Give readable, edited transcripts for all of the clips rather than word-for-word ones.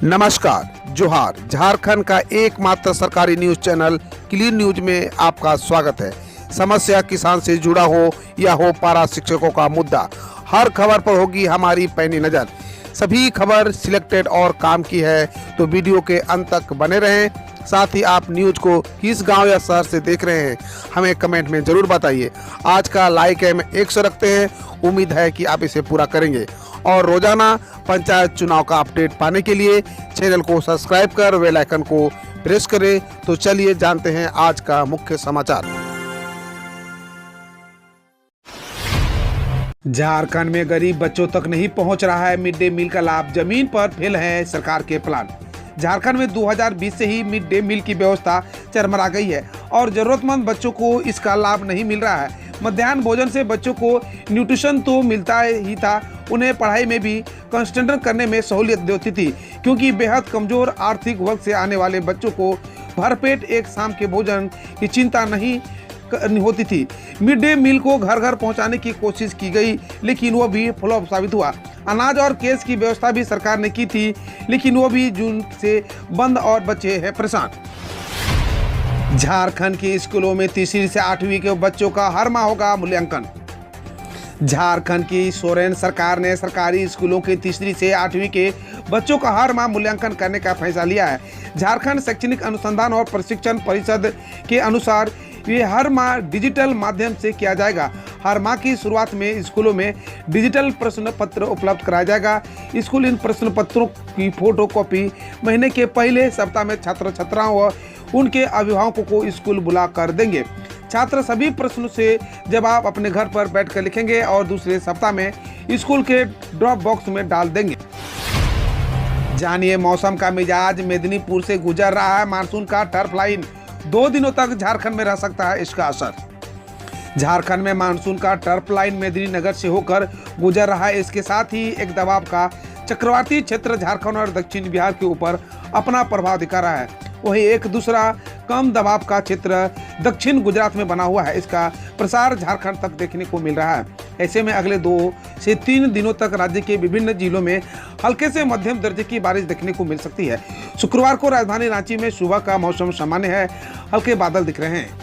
नमस्कार, जोहार। झारखंड का एकमात्र सरकारी न्यूज चैनल क्लीन न्यूज में आपका स्वागत है। समस्या किसान से जुड़ा हो या हो पारा शिक्षकों का मुद्दा, हर खबर पर होगी हमारी पैनी नज़र। सभी खबर सिलेक्टेड और काम की है, तो वीडियो के अंत तक बने रहें। साथ ही आप न्यूज को किस गांव या शहर से देख रहे हैं, हमें कमेंट में ज़रूर बताइए। आज का लाइक हम 100 रखते हैं, उम्मीद है कि आप इसे पूरा करेंगे। और रोजाना पंचायत चुनाव का अपडेट पाने के लिए चैनल को सब्सक्राइब कर बेल आइकन को प्रेस करें। तो चलिए जानते हैं आज का मुख्य समाचार। झारखंड में गरीब बच्चों तक नहीं पहुंच रहा है मिड डे मील का लाभ, जमीन पर फेल है सरकार के प्लान। झारखंड में 2020 से ही मिड डे मील की व्यवस्था चरमरा गई है और जरूरतमंद बच्चों को इसका लाभ नहीं मिल रहा है। मध्याह्न भोजन से बच्चों को न्यूट्रिशन तो मिलता ही था, उन्हें पढ़ाई में भी कंसंट्रेट करने में सहूलियत होती थी, क्योंकि बेहद कमजोर आर्थिक वर्ग से आने वाले बच्चों को भरपेट एक शाम के भोजन की चिंता नहीं होती थी। मिड डे मील को घर घर पहुंचाने की कोशिश की गई, लेकिन वो भी फ्लॉप साबित हुआ। अनाज और केस की व्यवस्था भी सरकार ने की थी, लेकिन वो भी जून से बंद और बच्चे हैं परेशान। झारखंड के स्कूलों में तीसरी से 8वीं के बच्चों का हर माह होगा मूल्यांकन। झारखंड की सोरेन सरकार ने सरकारी स्कूलों के तीसरी से 8वीं के बच्चों का हर माह मूल्यांकन करने का फैसला लिया है। झारखंड शैक्षणिक अनुसंधान और प्रशिक्षण परिषद के अनुसार ये हर माह डिजिटल माध्यम से किया जाएगा। हर माह की शुरुआत में स्कूलों में डिजिटल प्रश्न पत्र उपलब्ध कराया जाएगा। स्कूल इन प्रश्न पत्रों की फोटो कॉपी महीने के पहले सप्ताह में छात्र छात्राओं व उनके अभिभावकों को स्कूल बुला कर देंगे। छात्र सभी प्रश्नों से जवाब अपने घर पर बैठकर लिखेंगे और दूसरे सप्ताह में स्कूल के ड्रॉप बॉक्स में डाल देंगे। जानिए मौसम का मिजाज। मेदिनीपुर से गुजर रहा है मानसून का टर्फ लाइन, 2 दिनों तक झारखंड में रह सकता है इसका असर। झारखंड में मानसून का टर्फ लाइन मेदिनीनगर से होकर गुजर रहा है। इसके साथ ही एक दबाव का चक्रवाती क्षेत्र झारखंड और दक्षिण बिहार के ऊपर अपना प्रभाव दिखा रहा है। वहीं एक दूसरा कम दबाव का क्षेत्र दक्षिण गुजरात में बना हुआ है, इसका प्रसार झारखंड तक देखने को मिल रहा है। ऐसे में अगले 2 से 3 दिनों तक राज्य के विभिन्न जिलों में हल्के से मध्यम दर्जे की बारिश देखने को मिल सकती है। शुक्रवार को राजधानी रांची में सुबह का मौसम सामान्य है, हल्के बादल दिख रहे हैं।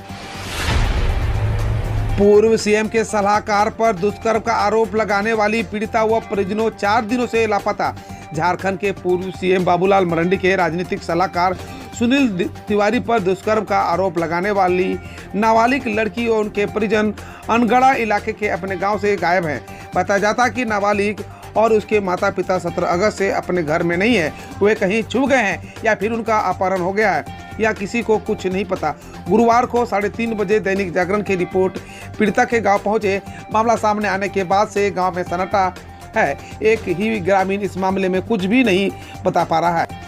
पूर्व सीएम के सलाहकार पर दुष्कर्म का आरोप लगाने वाली पीड़िता व परिजनों 4 दिनों से लापता। झारखंड के पूर्व सीएम बाबूलाल मरांडी के राजनीतिक सलाहकार सुनील तिवारी पर दुष्कर्म का आरोप लगाने वाली नाबालिग लड़की और उनके परिजन अनगढ़ा इलाके के अपने गांव से गायब हैं। बताया जाता कि नाबालिग और उसके माता पिता 17 अगस्त से अपने घर में नहीं है, वे कहीं छुप गए हैं या फिर उनका अपहरण हो गया है या किसी को कुछ नहीं पता। गुरुवार को 3:30 बजे दैनिक जागरण की रिपोर्ट पीड़िता के गाँव पहुँचे। मामला सामने आने के बाद से गाँव में सन्नाटा है। एक ही ग्रामीण इस मामले में कुछ भी नहीं बता पा रहा है।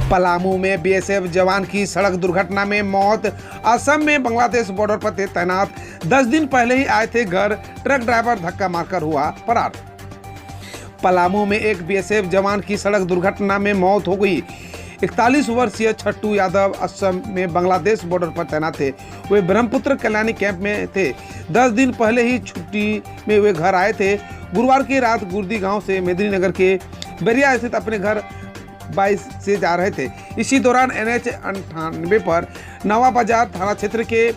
पलामू में बीएसएफ जवान की सड़क दुर्घटना में मौत। असम में बांग्लादेश बॉर्डर पर तैनात 10 दिन पहले ही आए थे घर, ट्रक ड्राइवर धक्का मारकर हुआ फरार। पलामू में एक बीएसएफ जवान की सड़क दुर्घटना में मौत हो गई। 41 वर्षीय छट्टू यादव असम में बांग्लादेश बॉर्डर पर तैनात थे। वे ब्रह्मपुत्र कल्याणी कैंप में थे। 10 दिन पहले ही छुट्टी में वे घर आए थे। गुरुवार की रात गुर्दी गांव से मेदिनीनगर के बेरिया स्थित अपने घर 22 से जा रहे थे। इसी दौरान NH 98 पर नवा बाजार थाना क्षेत्र के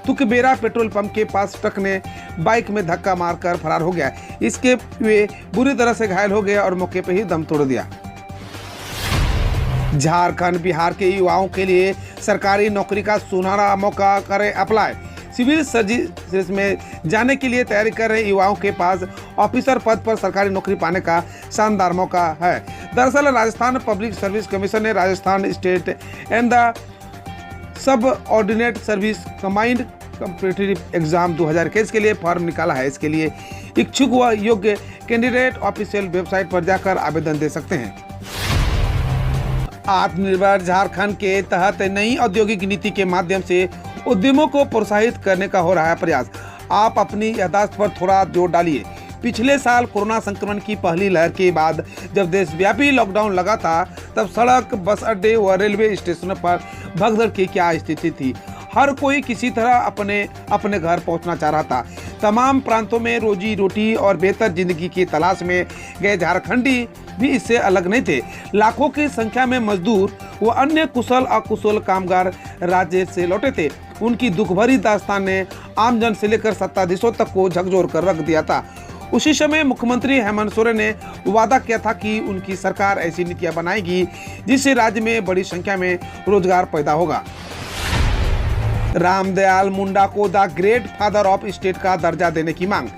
तुकबेरा पेट्रोल पंप के पास ट्रक ने बाइक में धक्का मारकर फरार हो गया। इसके वे बुरी तरह से घायल हो गए और मौके पर ही दम तोड़ दिया। झारखंड बिहार के युवाओं के लिए सरकारी नौकरी का सुनहरा मौका, करें अप्लाई। सिविल सर्विस में जाने के लिए तैयारी कर रहे युवाओं के पास ऑफिसर पद पर सरकारी नौकरी पाने का शानदार मौका है। दरअसल राजस्थान पब्लिक सर्विस कमीशन ने Rajasthan state and the sub ordinate service combined competitive exam 2021 के लिए फॉर्म निकाला है। इसके लिए इच्छुक व योग्य कैंडिडेट ऑफिशियल वेबसाइट पर जाकर आवेदन दे सकते हैं। आत्मनिर्भर झारखंड के तहत नई औद्योगिक नीति के माध्यम से उद्यमों को प्रोत्साहित करने का हो रहा है प्रयास। आप अपनी याददाश्त पर थोड़ा जोर डालिए। पिछले साल कोरोना संक्रमण की पहली लहर के बाद जब देशव्यापी लॉकडाउन लगा था, तब सड़क, बस अड्डे व रेलवे स्टेशनों पर भगदड़ की क्या स्थिति थी। हर कोई किसी तरह अपने घर पहुंचना चाह रहा था। तमाम प्रांतों में रोजी रोटी और बेहतर जिंदगी की तलाश में गए झारखंडी भी इससे अलग नहीं थे। लाखों की संख्या में मजदूर व अन्य कुशल अकुशल कामगार राज्य से लौटे थे। उनकी दुख भरी दास्तान ने आमजन से लेकर सत्ताधीशों तक को झकझोर कर रख दिया था। उसी समय मुख्यमंत्री हेमंत सोरेन ने वादा किया था कि उनकी सरकार ऐसी नीतियां बनाएगी जिससे राज्य में बड़ी संख्या में रोजगार पैदा होगा। रामदयाल मुंडा को the great father of state का दर्जा देने की मांग।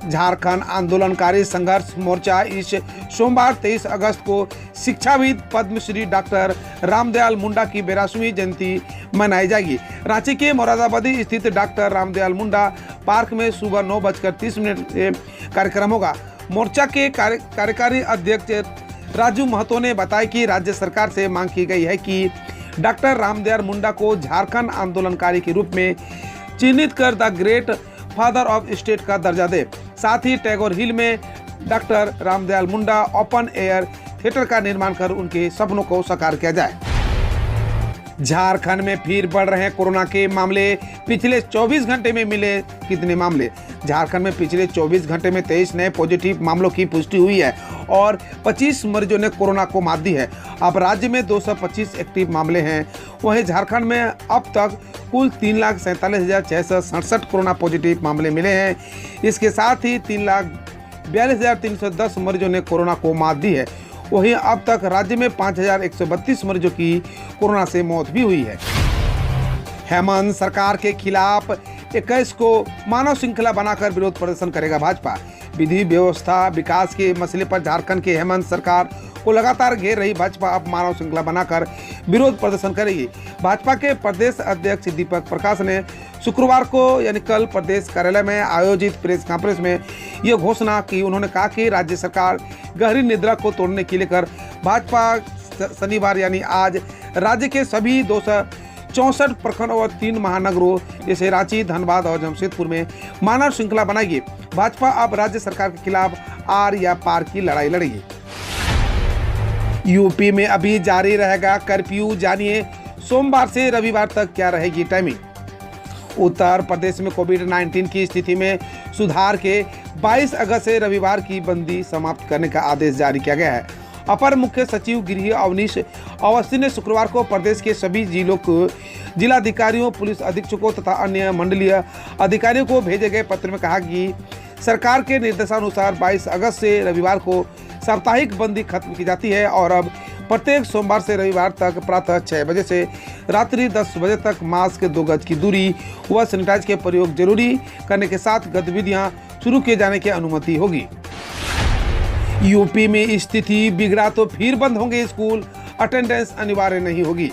झारखंड आंदोलनकारी संघर्ष मोर्चा इस सोमवार 23 अगस्त को शिक्षाविद पद्मश्री डॉक्टर रामदयाल मुंडा की 82वीं जयंती मनाई जाएगी। रांची के मोरादाबादी स्थित डॉक्टर रामदयाल मुंडा पार्क में सुबह 9:30 से कार्यक्रम होगा। मोर्चा के कार्यकारी अध्यक्ष राजू महतो ने बताया कि राज्य सरकार से मांग की गई है कि डॉक्टर रामदयाल मुंडा को झारखंड आंदोलनकारी के रूप में चिन्हित कर the great father of state का दर्जा दे। साथ ही टैगोर हिल में doctor Ramdayal Munda open air theatre का निर्माण कर उनके सपनों को साकार किया जाए। झारखंड में फिर बढ़ रहे कोरोना के मामले। पिछले 24 घंटे में मिले कितने मामले? झारखंड में पिछले 24 घंटे में 23 नए पॉजिटिव मामलों की पुष्टि हुई है और 25 मरीजों ने कोरोना को मात दी है। अब राज्य में 225 एक्टिव मामले हैं। वहीं झारखंड में अब तक कुल 3,47,667 कोरोना पॉजिटिव मामले मिले हैं। इसके साथ ही 3,42,310 मरीजों ने कोरोना को मात दी है। वहीं अब तक राज्य में 5,132 मरीजों की कोरोना से मौत भी हुई है। हेमंत सरकार के खिलाफ 21 को मानव श्रृंखला बनाकर विरोध प्रदर्शन करेगा भाजपा। विधि व्यवस्था विकास के मसले पर झारखंड की हेमंत सरकार को लगातार घेर रही भाजपा अब मानव श्रृंखला बनाकर विरोध प्रदर्शन करेगी। भाजपा के प्रदेश अध्यक्ष दीपक प्रकाश ने शुक्रवार को यानी कल प्रदेश कार्यालय में आयोजित प्रेस कॉन्फ्रेंस में यह घोषणा की। उन्होंने कहा कि राज्य सरकार गहरी निद्रा को तोड़ने के लेकर भाजपा शनिवार यानी आज राज्य के सभी 264 प्रखंड और 3 महानगरों जैसे रांची, धनबाद और जमशेदपुर में मानव श्रृंखला बनाएगी। भाजपा अब राज्य सरकार के खिलाफ आर या पार की लड़ाई लड़ेगी। यूपी में अभी जारी रहेगा कर्फ्यू। जानिए सोमवार से रविवार तक क्या रहेगी टाइमिंग। उत्तर प्रदेश में कोविड-19 की स्थिति में सुधार के 22 अगस्त से रविवार की बंदी समाप्त करने का आदेश जारी किया गया है। अपर मुख्य सचिव गृह अवनीश अवस्थी ने शुक्रवार को प्रदेश के सभी जिलों को जिलाधिकारियों, पुलिस अधीक्षकों तथा अन्य मंडलीय अधिकारियों को भेजे गए पत्र में कहा कि सरकार के निर्देशानुसार 22 अगस्त से रविवार को साप्ताहिक बंदी खत्म की जाती है और अब प्रत्येक सोमवार से रविवार तक प्रातः 6 बजे से रात्रि 10 बजे तक मास्क, 2 गज की दूरी व सैनिटाइजर के प्रयोग जरूरी करने के साथ गतिविधियां शुरू किए जाने की अनुमति होगी। यूपी में स्थिति बिगड़ा तो फिर बंद होंगे स्कूल, अटेंडेंस अनिवार्य नहीं होगी।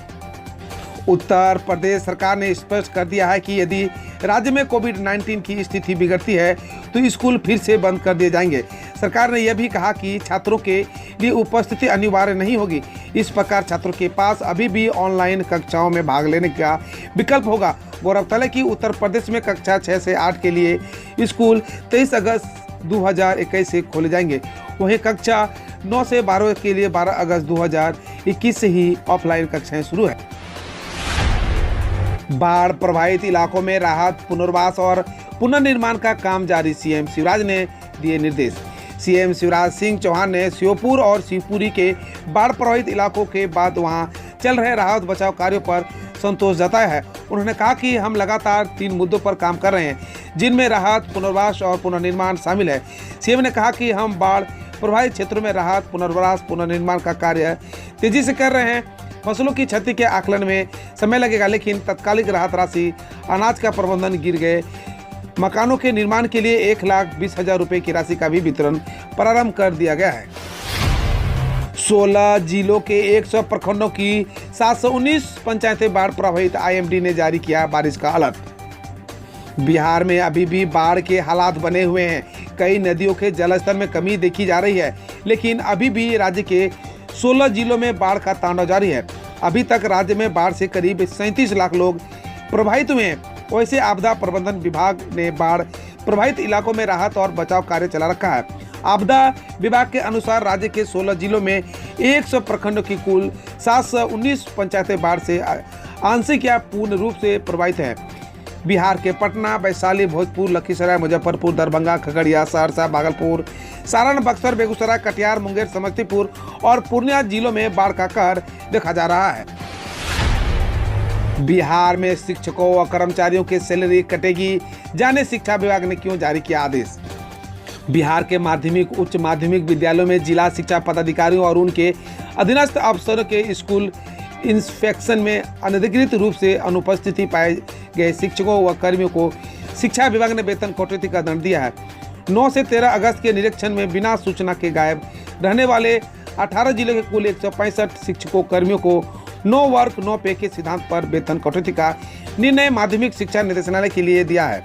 उत्तर प्रदेश सरकार ने स्पष्ट कर दिया है कि यदि राज्य में कोविड-19 की स्थिति बिगड़ती है तो स्कूल फिर से बंद कर दिए जाएंगे। सरकार ने यह भी कहा कि छात्रों के लिए उपस्थिति अनिवार्य नहीं होगी। इस प्रकार छात्रों के पास अभी भी ऑनलाइन कक्षाओं में भाग लेने का विकल्प होगा। गौरतलब है कि उत्तर प्रदेश में कक्षा 6 से 8 के लिए स्कूल 23 अगस्त 2021 से खोले जाएंगे। वहीं कक्षा 9 से 12 के लिए 12 अगस्त 2021 से ही ऑफलाइन कक्षाएं शुरू है। बाढ़ प्रभावित इलाकों में राहत, पुनर्वास और पुनर्निर्माण का काम जारी। सीएम शिवराज ने दिए निर्देश। सीएम शिवराज सिंह चौहान ने श्योपुर और शिवपुरी के बाढ़ प्रभावित इलाकों के बाद वहां चल रहे राहत बचाव कार्यों पर संतोष जताया है। उन्होंने कहा कि हम लगातार 3 मुद्दों पर काम कर रहे हैं जिनमें राहत, पुनर्वास और पुनर्निर्माण शामिल है। सीएम ने कहा कि हम बाढ़ प्रभावित क्षेत्रों में राहत, पुनर्वास, पुनर्निर्माण का कार्य तेजी से कर रहे हैं। फसलों की क्षति के आकलन में समय लगेगा, लेकिन तत्कालिक राहत राशि, अनाज का प्रबंधन, गिर गए मकानों के निर्माण के लिए 1,20,000 रुपए की राशि का भी वितरण प्रारंभ कर दिया गया है। 16 जिलों के 100 प्रखंडों की 719 पंचायतें बाढ़ प्रभावित। आईएमडी ने जारी किया बारिश का अलर्ट। बिहार में अभी भी बाढ़ के हालात बने हुए हैं। कई नदियों के जलस्तर में कमी देखी जा रही है, लेकिन अभी भी राज्य के 16 जिलों में बाढ़ का तांडव जारी है। अभी तक राज्य में बाढ़ से करीब 37 लाख लोग प्रभावित हुए हैं। वैसे आपदा प्रबंधन विभाग ने बाढ़ प्रभावित इलाकों में राहत और बचाव कार्य चला रखा है। आपदा विभाग के अनुसार राज्य के 16 जिलों में 100 प्रखंडों की कुल 719 पंचायतें बाढ़ से आंशिक या पूर्ण रूप से प्रभावित हैं। बिहार के पटना, वैशाली, भोजपुर, लखीसराय, मुजफ्फरपुर, दरभंगा, खगड़िया, सहरसा, भागलपुर, सारण, बक्सर, बेगूसराय, कटिहार, मुंगेर, समस्तीपुर और पूर्णिया जिलों में बाढ़ का कहर देखा जा रहा है। बिहार में शिक्षकों व कर्मचारियों की सैलरी कटेगी, जाने शिक्षा विभाग ने क्यों जारी किया आदेश। बिहार के माध्यमिक, उच्च माध्यमिक विद्यालयों में जिला शिक्षा पदाधिकारियों और उनके अधीनस्थ अफसरों के स्कूल इंस्पेक्शन में अनधिकृत रूप से अनुपस्थिति पाए गए शिक्षकों व कर्मियों को शिक्षा विभाग ने वेतन कटौती का दंड दिया है। 9 से 13 अगस्त के निरीक्षण में बिना सूचना के गायब रहने वाले 18 जिले के कुल 165 शिक्षकों कर्मियों को नो वर्क नो पे के सिद्धांत पर वेतन कटौती का निर्णय माध्यमिक शिक्षा निदेशालय के लिए दिया है।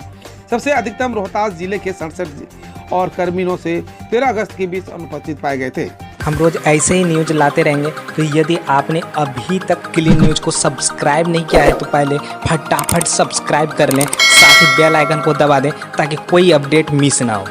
सबसे अधिकतम रोहतास जिले के 67 और कर्मियों से 13 अगस्त के बीच अनुपस्थित पाए गए थे। हम रोज ऐसे ही न्यूज लाते रहेंगे, तो यदि आपने अभी तक क्लीन न्यूज को सब्सक्राइब नहीं किया है तो पहले फटाफट सब्सक्राइब कर लें, साथ ही बेल आइकन को दबा दें ताकि कोई अपडेट मिस ना हो।